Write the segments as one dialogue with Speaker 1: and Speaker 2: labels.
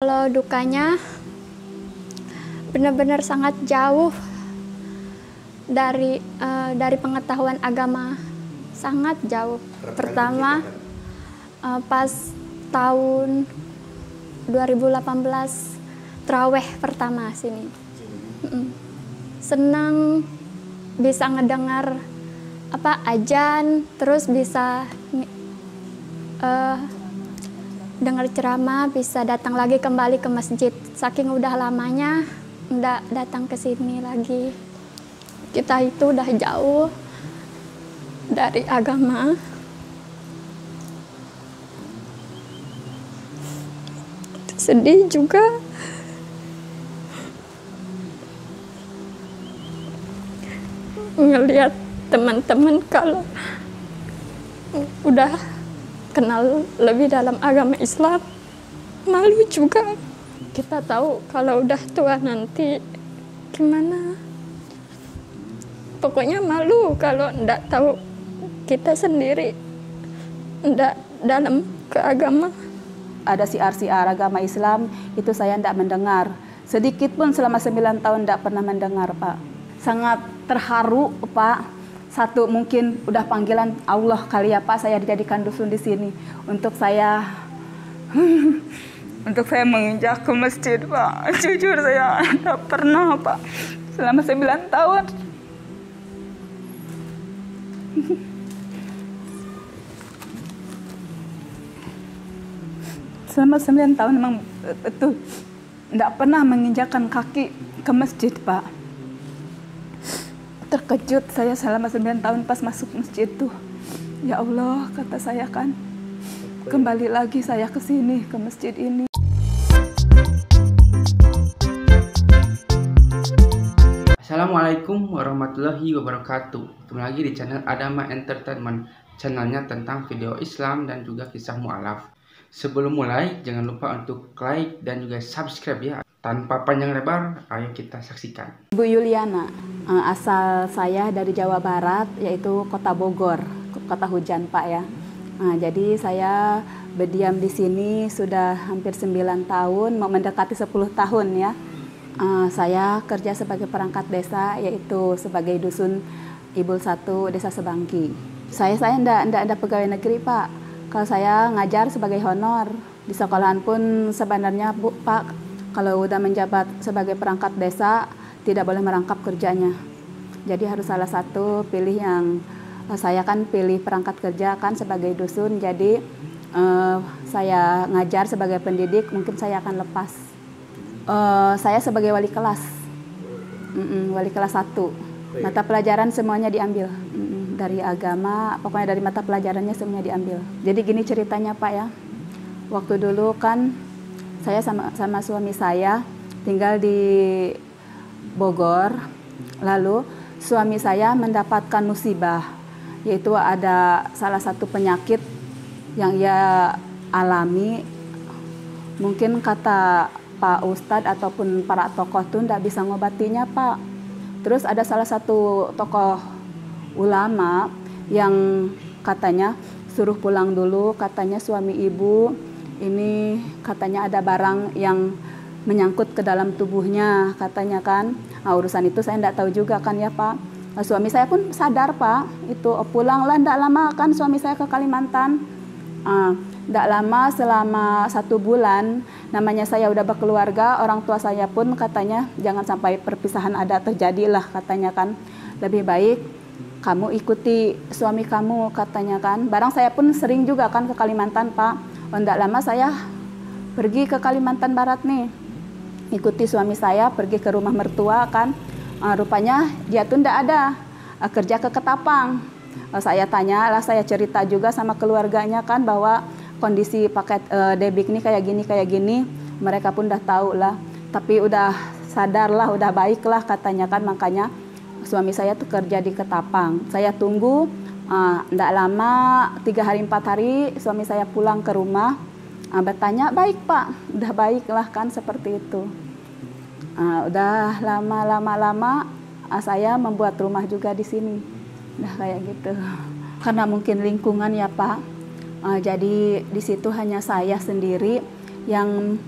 Speaker 1: Kalau dukanya benar-benar sangat jauh dari pengetahuan agama, sangat jauh. Pertama pas tahun 2018 Traweh pertama sini. Senang bisa ngedengar ajan, terus bisa dengar ceramah, bisa datang lagi kembali ke masjid. Saking udah lamanya nggak datang ke sini lagi. Kita itu udah jauh dari agama. Sedih juga. Ngelihat teman-teman kalau udah kenal lebih dalam agama Islam, malu juga. Kita tahu kalau udah tua nanti gimana. Pokoknya malu kalau ndak tahu kita sendiri ndak dalam ke agama.
Speaker 2: Ada siar-siar agama Islam, itu saya ndak mendengar. Sedikit pun selama 9 tahun ndak pernah mendengar, Pak. Sangat terharu, Pak. Satu, mungkin udah panggilan Allah kali ya, Pak, saya dijadikan dusun di sini. Untuk saya menginjak ke masjid, Pak. Jujur saya nggak pernah, Pak. Selama 9 tahun. Selama 9 tahun memang betul nggak pernah menginjakkan kaki ke masjid, Pak. Terkejut saya selama 9 tahun pas masuk masjid tuh. Ya Allah, kata saya kan, kembali lagi saya ke sini, ke masjid ini.
Speaker 3: Assalamualaikum warahmatullahi wabarakatuh. Ketemu lagi di channel Adama Entertainment, channelnya tentang video Islam dan juga kisah mu'alaf. Sebelum mulai, jangan lupa untuk like dan juga subscribe ya. Tanpa panjang lebar, ayo kita saksikan.
Speaker 2: Ibu Yuliana, asal saya dari Jawa Barat, yaitu kota Bogor, kota hujan, Pak ya. Jadi saya berdiam di sini sudah hampir 9 tahun, mau mendekati 10 tahun ya. Saya kerja sebagai perangkat desa, yaitu sebagai dusun Ibul 1 Desa Sebangki. Saya enggak pegawai negeri, Pak. Kalau saya ngajar sebagai honor. Di sekolahan pun sebenarnya, Pak, kalau udah menjabat sebagai perangkat desa, tidak boleh merangkap kerjanya. Jadi harus salah satu pilih yang, saya kan pilih perangkat kerja kan sebagai dusun, jadi saya ngajar sebagai pendidik, mungkin saya akan lepas. Saya sebagai wali kelas, wali kelas 1. Mata pelajaran semuanya diambil. Dari agama, pokoknya dari mata pelajarannya semuanya diambil. Jadi gini ceritanya, Pak ya. Waktu dulu kan saya sama suami saya tinggal di Bogor. Lalu suami saya mendapatkan musibah, yaitu ada salah satu penyakit yang ia alami. Mungkin kata Pak Ustadz ataupun para tokoh tuh tidak bisa ngobatinya, Pak. Terus ada salah satu tokoh ulama yang katanya suruh pulang dulu, katanya suami ibu ini katanya ada barang yang menyangkut ke dalam tubuhnya, katanya kan. Urusan itu saya tidak tahu juga kan ya, Pak. Suami saya pun sadar, Pak, itu pulanglah, tidak lama kan suami saya ke Kalimantan. Tidak lama, selama 1 bulan, namanya saya udah berkeluarga, orang tua saya pun katanya jangan sampai perpisahan ada terjadilah, katanya kan. Lebih baik kamu ikuti suami kamu, katanya kan. Barang saya pun sering juga kan ke Kalimantan, Pak. Tidak lama saya pergi ke Kalimantan Barat nih, ikuti suami saya pergi ke rumah mertua kan. Rupanya dia tuh tidak ada, kerja ke Ketapang. Saya tanya lah, saya cerita juga sama keluarganya kan bahwa kondisi paket Debik ini kayak gini. Mereka pun udah tahu lah, tapi udah sadar lah, udah baik lah, katanya kan. Makanya suami saya tuh kerja di Ketapang. Saya tunggu, tidak lama, 3 hari 4 hari suami saya pulang ke rumah. Bertanya, baik Pak, udah baik lah kan, seperti itu. Udah lama saya membuat rumah juga di sini. Udah kayak gitu. Karena mungkin lingkungan ya, Pak. Jadi di situ hanya saya sendiri yang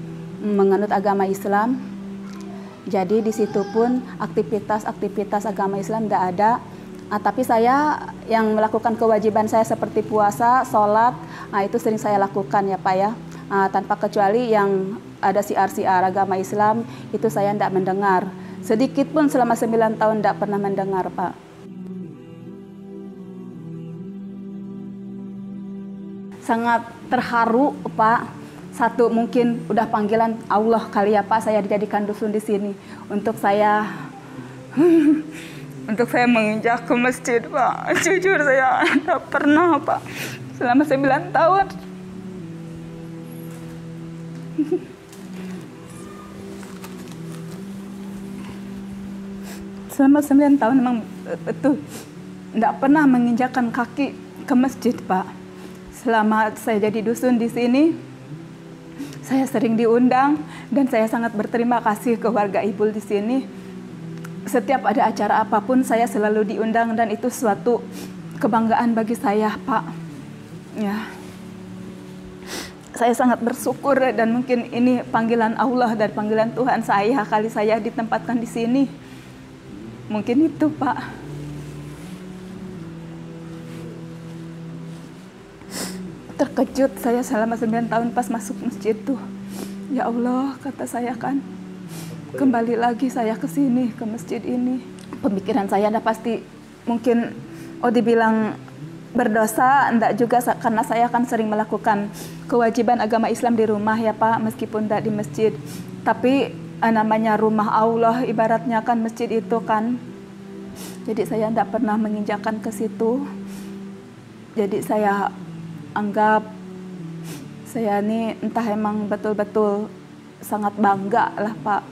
Speaker 2: menganut agama Islam. Jadi di situ pun aktivitas agama Islam tidak ada. Tapi saya yang melakukan kewajiban saya seperti puasa, sholat, itu sering saya lakukan ya Pak ya. Tanpa kecuali yang ada siar-siar agama Islam itu saya tidak mendengar. Sedikit pun selama 9 tahun tidak pernah mendengar Pak. Sangat terharu Pak. Satu, mungkin udah panggilan Allah kali ya Pak, saya dijadikan dusun di sini untuk saya menginjak ke masjid Pak. Jujur saya tidak pernah Pak selama 9 tahun. Selama 9 tahun memang betul tidak pernah menginjakkan kaki ke masjid Pak. Selama saya jadi dusun di sini, saya sering diundang dan saya sangat berterima kasih ke warga Ibul di sini. Setiap ada acara apapun saya selalu diundang dan itu suatu kebanggaan bagi saya, Pak. Ya. Saya sangat bersyukur dan mungkin ini panggilan Allah dan panggilan Tuhan saya kali saya ditempatkan di sini. Mungkin itu, Pak. Terkejut saya selama 9 tahun pas masuk masjid tuh. Ya Allah, kata saya kan, kembali lagi saya ke sini, ke masjid ini. Pemikiran saya dah pasti mungkin dibilang berdosa, enggak juga karena saya kan sering melakukan kewajiban agama Islam di rumah ya Pak, meskipun enggak di masjid. Tapi namanya rumah Allah, ibaratnya kan masjid itu kan. Jadi saya enggak pernah menginjakkan ke situ. Jadi saya anggap saya ini entah emang betul-betul sangat bangga lah Pak,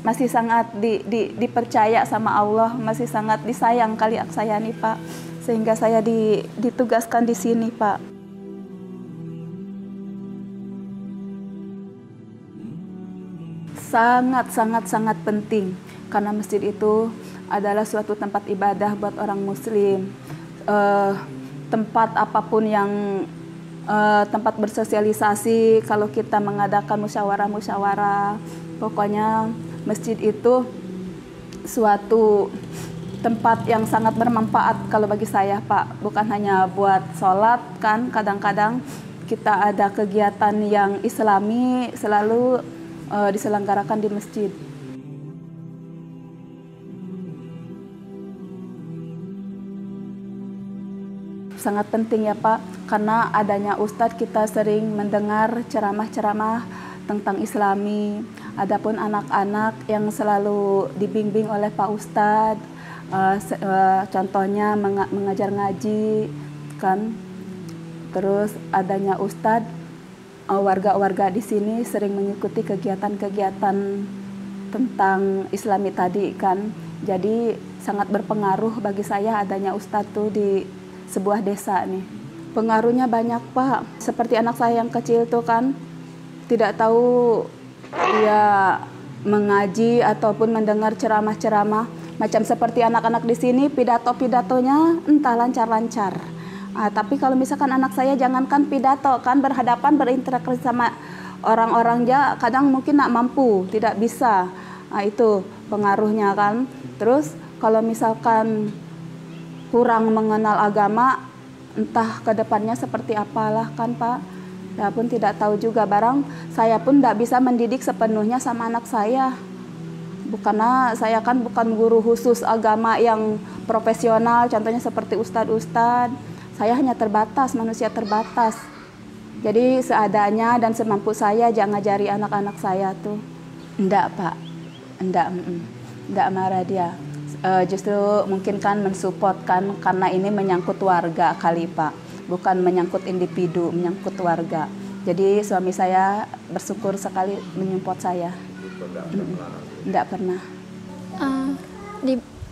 Speaker 2: masih sangat dipercaya sama Allah, masih sangat disayang kali saya nih Pak, sehingga saya ditugaskan di sini Pak. Sangat penting karena masjid itu adalah suatu tempat ibadah buat orang muslim, tempat apapun yang tempat bersosialisasi. Kalau kita mengadakan musyawarah, pokoknya masjid itu suatu tempat yang sangat bermanfaat kalau bagi saya Pak. Bukan hanya buat sholat kan, kadang-kadang kita ada kegiatan yang islami selalu diselenggarakan di masjid. Sangat penting ya Pak, karena adanya Ustadz kita sering mendengar ceramah-ceramah tentang Islami. Adapun anak-anak yang selalu dibimbing oleh Pak Ustadz, contohnya mengajar ngaji kan. Terus adanya Ustadz, warga-warga di sini sering mengikuti kegiatan-kegiatan tentang Islami tadi kan. Jadi sangat berpengaruh bagi saya adanya Ustadz tuh di sebuah desa nih. Pengaruhnya banyak Pak. Seperti anak saya yang kecil tuh kan, tidak tahu dia mengaji ataupun mendengar ceramah-ceramah. Macam seperti anak-anak di sini, pidato-pidatonya entah lancar-lancar. Tapi kalau misalkan anak saya jangankan pidato kan, berhadapan berinteraksi sama orang-orang aja kadang mungkin nak mampu, tidak bisa. Itu pengaruhnya kan. Terus kalau misalkan kurang mengenal agama, entah ke depannya seperti apalah kan Pak. Saya pun tidak tahu juga, barang saya pun tidak bisa mendidik sepenuhnya sama anak saya. Karena saya kan bukan guru khusus agama yang profesional, contohnya seperti ustadz-ustadz. Saya hanya terbatas, manusia terbatas. Jadi seadanya dan semampu saya jangan ngajari anak-anak saya tuh. Enggak Pak, enggak marah dia. Justru mungkin kan mensupport kan, karena ini menyangkut warga kali Pak, bukan menyangkut individu, menyangkut warga. Jadi suami saya bersyukur sekali menyupport saya. Enggak pernah.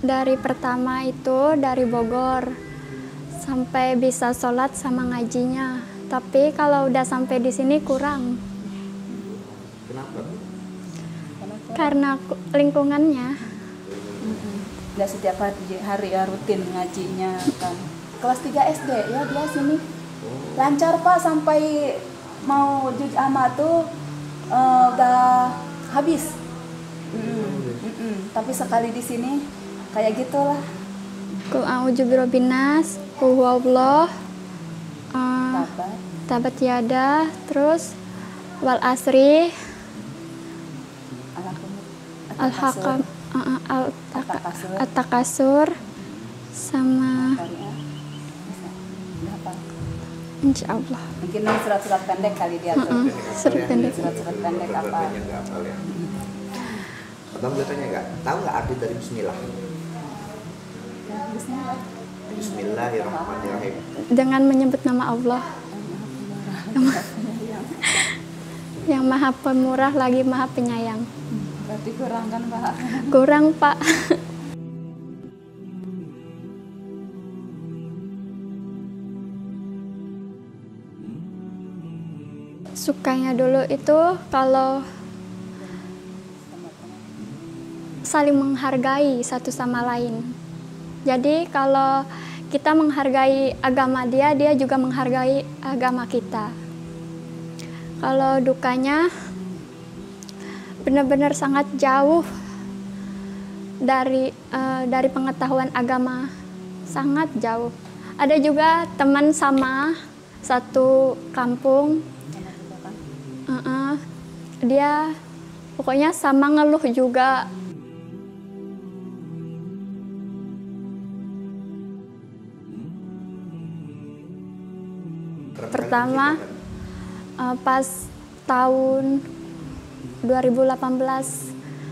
Speaker 1: Dari pertama itu dari Bogor sampai bisa sholat sama ngajinya. Tapi kalau udah sampai di sini kurang.
Speaker 3: Kenapa?
Speaker 1: Karena lingkungannya.
Speaker 2: Nggak setiap hari ya rutin ngajinya kan. Kelas 3 SD ya dia sini. Lancar Pak, sampai mau juz amma tuh udah habis. Tapi sekali di sini kayak gitulah.
Speaker 1: Qul a'udzu birabbin nas, qul huwallah, tabat yada, terus wal asri, al-hakam, at-takasur, sama insya Allah.
Speaker 2: Mungkin surat-surat pendek kali dia tuh. Surat-surat pendek apa?
Speaker 4: Abang boleh tanya nggak? Tahu nggak arti dari Bismillah? Bismillahirrahmanirrahim.
Speaker 1: Dengan menyebut nama Allah yang maha pemurah lagi maha penyayang.
Speaker 2: Berarti kurang kan Pak?
Speaker 1: Kurang Pak. Sukanya dulu itu kalau saling menghargai satu sama lain. Jadi kalau kita menghargai agama dia, dia juga menghargai agama kita. Kalau dukanya benar-benar sangat jauh dari pengetahuan agama, sangat jauh. Ada juga teman sama satu kampung, dia pokoknya sama ngeluh juga. Pertama pas tahun 2018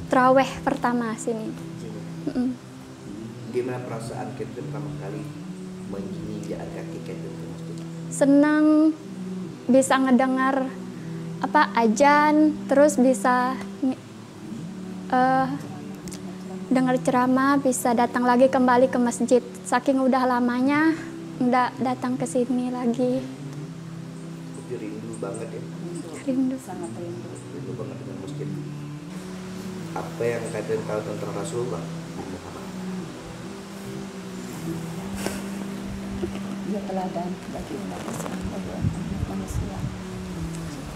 Speaker 1: traweh pertama sini.
Speaker 4: Gimana perasaan kita pertama kali menginjak kaki kita ke masjid?
Speaker 1: Senang bisa ngedengar ajan, terus bisa dengar ceramah, bisa datang lagi kembali ke masjid. Saking udah lamanya nggak datang ke sini lagi.
Speaker 4: Rindu banget ya.
Speaker 1: Rindu.
Speaker 2: Sangat rindu.
Speaker 4: Rindu banget dengan masjid. Apa yang kalian tahu tentang Rasulullah Muhammad?
Speaker 2: Dia teladan bagi umat Islam, bagi umat manusia.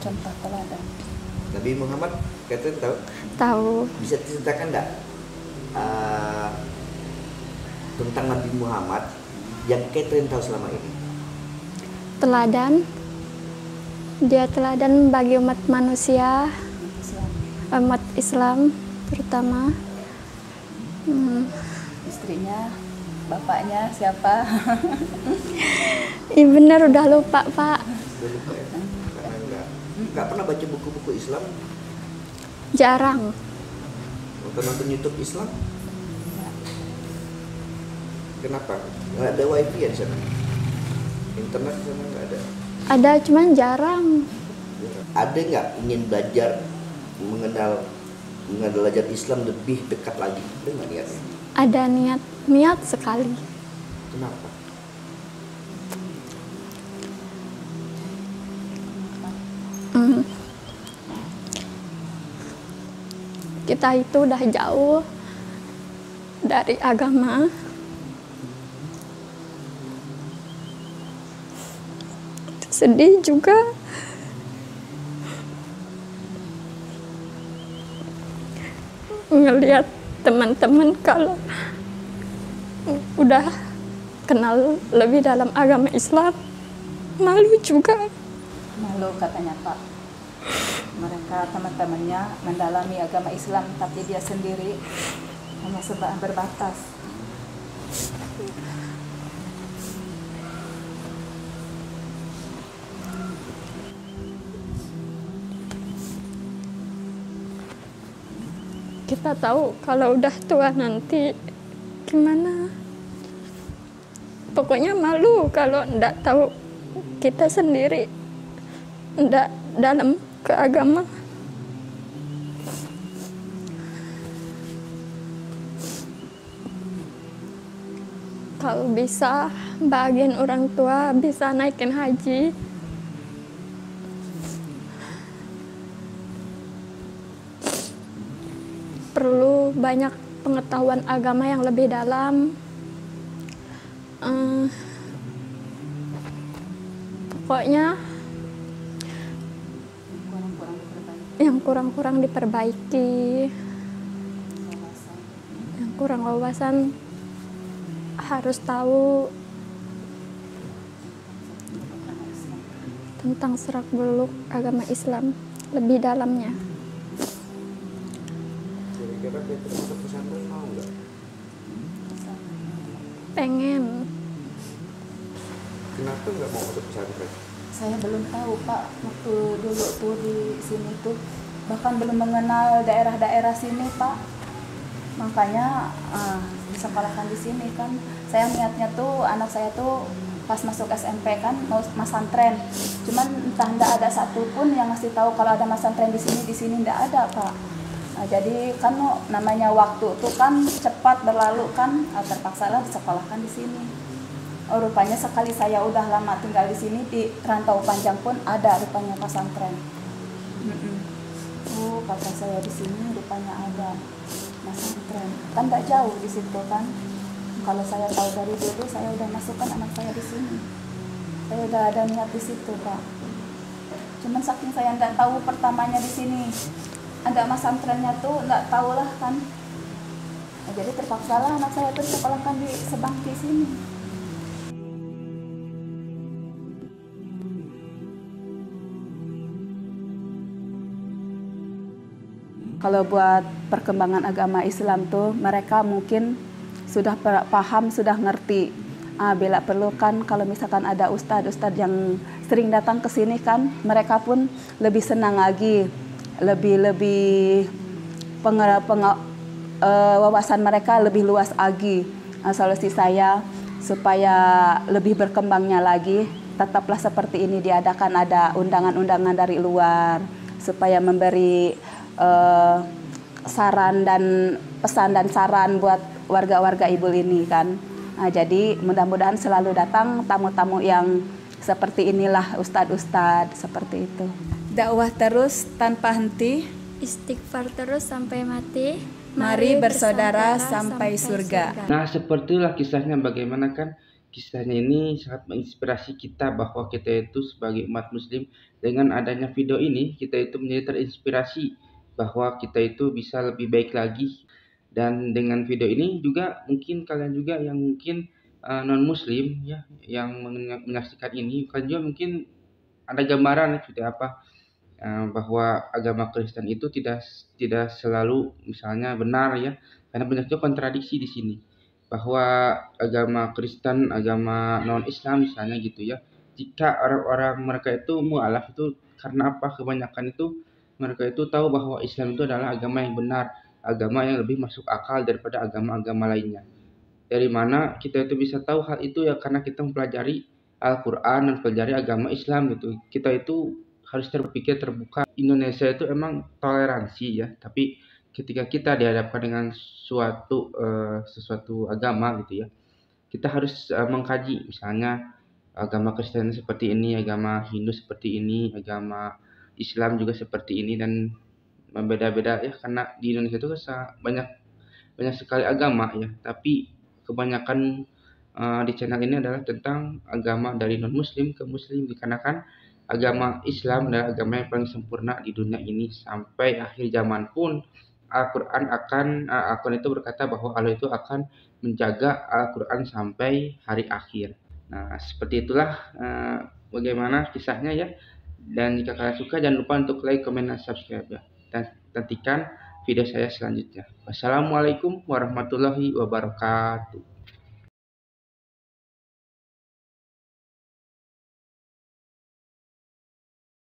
Speaker 2: Contoh teladan.
Speaker 4: Nabi Muhammad kalian tahu?
Speaker 1: Tahu.
Speaker 4: Bisa diceritakan nggak tentang Nabi Muhammad yang kalian tahu selama ini?
Speaker 1: Teladan. Dia teladan bagi umat manusia, umat Islam terutama.
Speaker 2: Istrinya, bapaknya siapa?
Speaker 1: Iya benar, udah lupa Pak.
Speaker 4: Sudah lupa ya? Karena nggak pernah baca buku-buku Islam?
Speaker 1: Jarang.
Speaker 4: Atau nonton YouTube Islam? Kenapa? Nggak ada wifi ya di sana? Internet di sana nggak ada?
Speaker 1: Ada, cuman jarang.
Speaker 4: Ada nggak ingin belajar mengenal belajar Islam lebih dekat lagi? Ada nggak niatnya?
Speaker 1: Ada niat sekali.
Speaker 4: Kenapa?
Speaker 1: Kita itu udah jauh dari agama. Sedih juga. Ngelihat teman-teman kalau udah kenal lebih dalam agama Islam, malu juga.
Speaker 2: Malu katanya Pak. Mereka teman-temannya mendalami agama Islam, tapi dia sendiri hanya berbatas.
Speaker 1: Kita tahu kalau udah tua nanti gimana. Pokoknya malu kalau enggak tahu kita sendiri enggak dalam keagama. Kalau bisa bagian orang tua bisa naikin haji. Perlu banyak pengetahuan agama yang lebih dalam. Pokoknya yang kurang-kurang diperbaiki, yang kurang wawasan harus tahu tentang seluk-beluk agama Islam lebih dalamnya.
Speaker 4: Kira-kira Fitri masuk pesantren mau nggak?
Speaker 1: Pengen.
Speaker 4: Kenapa nggak mau masuk pesantren?
Speaker 2: Saya belum tahu Pak, waktu dulu tuh di sini tuh bahkan belum mengenal daerah-daerah sini Pak. Makanya disekolahkan di sini kan. Saya niatnya tuh anak saya tuh pas masuk SMP kan mau masantren. Cuman entah enggak ada satupun yang ngasih tahu kalau ada masantren di sini enggak ada Pak. Nah, jadi kan namanya waktu tuh kan cepat berlalu kan, terpaksa lah disekolahkan di sini. Oh, rupanya sekali saya udah lama tinggal di sini di rantau panjang pun ada rupanya pesantren. Oh, kata saya di sini rupanya ada pesantren. Kan nggak jauh di situ kan. Kalau saya tahu dari dulu saya udah masukkan anak saya di sini. Saya udah ada niat di situ Pak. Cuman saking saya nggak tahu pertamanya di sini ada pesantrennya tuh nggak tahu lah kan. Nah, jadi terpaksa lah anak saya tuh disekolahkan di Sebangki sini. Kalau buat perkembangan agama Islam tuh mereka mungkin sudah paham, sudah ngerti. Bila perlu kan kalau misalkan ada ustadz yang sering datang ke sini kan, mereka pun lebih senang lagi, lebih wawasan mereka lebih luas lagi. Solusi saya supaya lebih berkembangnya lagi, tetaplah seperti ini diadakan ada undangan-undangan dari luar supaya memberi saran dan pesan dan saran buat warga-warga Ibul ini kan. Jadi mudah-mudahan selalu datang tamu-tamu yang seperti inilah, ustadz-ustadz seperti itu. Dakwah terus tanpa henti,
Speaker 1: Istighfar terus sampai mati.
Speaker 2: mari bersaudara sampai surga.
Speaker 3: Nah, sepertilah kisahnya, bagaimana kan kisahnya ini sangat menginspirasi kita bahwa kita itu sebagai umat muslim, dengan adanya video ini kita itu menjadi terinspirasi bahwa kita itu bisa lebih baik lagi. Dan dengan video ini juga mungkin kalian juga yang mungkin non muslim ya, yang menyaksikan ini, kalian juga mungkin ada gambaran seperti apa bahwa agama Kristen itu tidak selalu misalnya benar ya, karena banyak juga kontradiksi di sini bahwa agama Kristen, agama non Islam misalnya gitu ya, jika orang-orang mereka itu mualaf itu karena apa, kebanyakan itu mereka itu tahu bahwa Islam itu adalah agama yang benar, agama yang lebih masuk akal daripada agama-agama lainnya. Dari mana kita itu bisa tahu hal itu ya, karena kita mempelajari Al-Quran dan mempelajari agama Islam gitu. Kita itu harus terpikir terbuka. Indonesia itu emang toleransi ya, tapi ketika kita dihadapkan dengan sesuatu agama gitu ya, kita harus mengkaji, misalnya agama Kristen seperti ini, agama Hindu seperti ini, agama Islam juga seperti ini, dan berbeda-beda ya, karena di Indonesia itu banyak sekali agama ya, tapi kebanyakan di channel ini adalah tentang agama dari non muslim ke muslim, dikarenakan agama Islam adalah agama yang paling sempurna di dunia ini. Sampai akhir zaman pun Al-Quran itu berkata bahwa Allah itu akan menjaga Al-Quran sampai hari akhir. Nah, seperti itulah bagaimana kisahnya ya. Dan jika kalian suka, jangan lupa untuk like, comment, dan subscribe ya. Dan nantikan video saya selanjutnya. Wassalamualaikum warahmatullahi wabarakatuh.